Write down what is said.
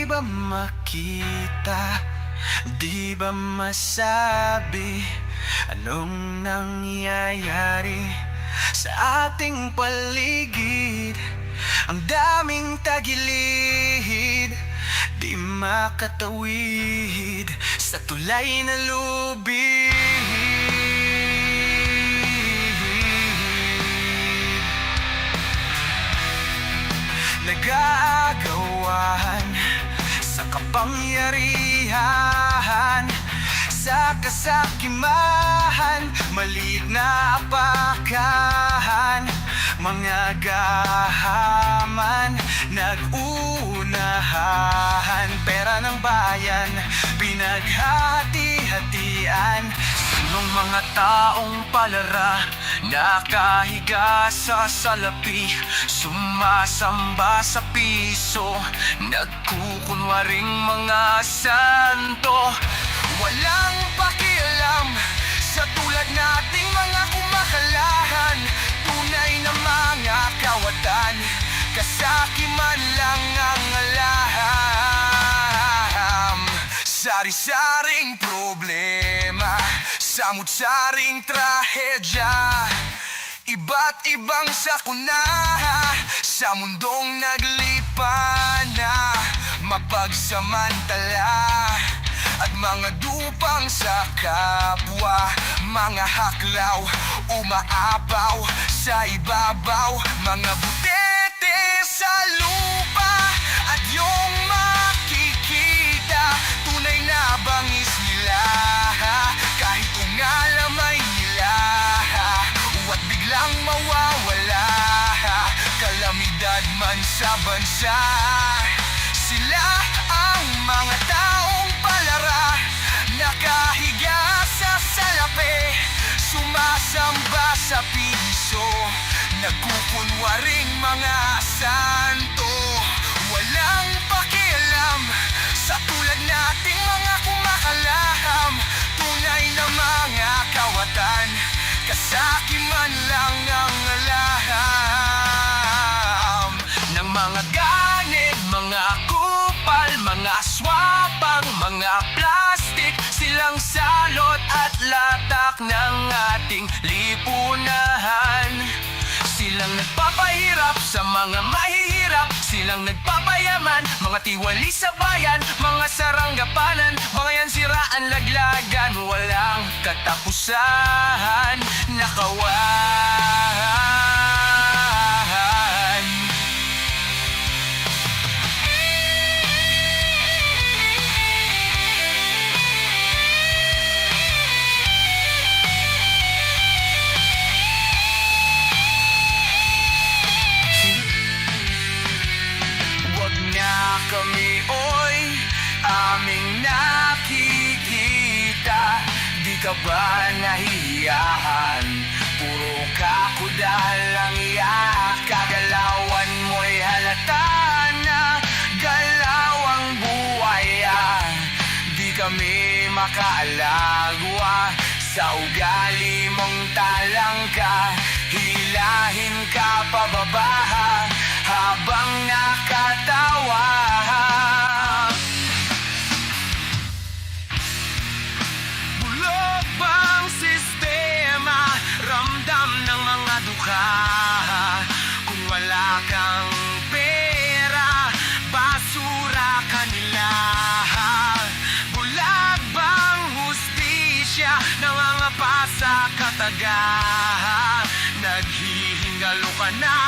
Di ba makita, di ba masabi anong nangyayari sa ating paligid? Ang daming tagilid, di makatawid sa tulay na lubid. Nag-aagawan sa kapangyarihan, sa kasakiman, maliit na apakahan. Mga gahaman nag-uunahan, pera ng bayan pinaghati-hatian. Sinong mga taong palara, nakahiga sa salapi, sumasamba sa piso, nagkukunwaring mga santo. Walang pakialam sa tulad nating mga kumakalahan, tunay na mga kawatan, kasakiman lang ang alaham. Sari-saring problema, samut-saring trahedya, iba't ibang sakuna sa mundong naglipana, mapagsamantala at mga dupang sa kapwa, mga haklaw umaapaw sa ibabaw, mga butete sa lupa at yung makikita, tunay na bangis nila kahit ungalamay nila, at biglang mawawala, kalamidad man sa bansa. Sila ang mga taong palara, nakahiga sa salapi, sumasamba sa piso, nagkukunwaring mga santo. Walang pakialam sa tulad nating mga kumakalaham, tunay na mga kawatan, kasakiman lang ang alaham. Ng mga ganid, mga kupal, mga aswapang, mga plastik, silang salot at latak ng ating lipunan. Silang nagpapahirap sa mga mahihirap, silang nagpapayaman, mga tiwali sa bayan, mga saranggapanan, mga yan siraan, laglagan, walang katapusan, nakawan. Kami oy aming nakikita, di ka ba nahihiyahan? Puro kakudal lang iyak, kagalawan mo'y halata na galawang buhay. Di kami makaalagwa sa ugali mong talangka, hilahin ka pababa habang nakatawa. Bulog bang sistema, ramdam ng mga dukha, kung wala kang pera, basura ka nila. Bulag bang hustisya, nangangapa sa kataga, naghihingalo ka na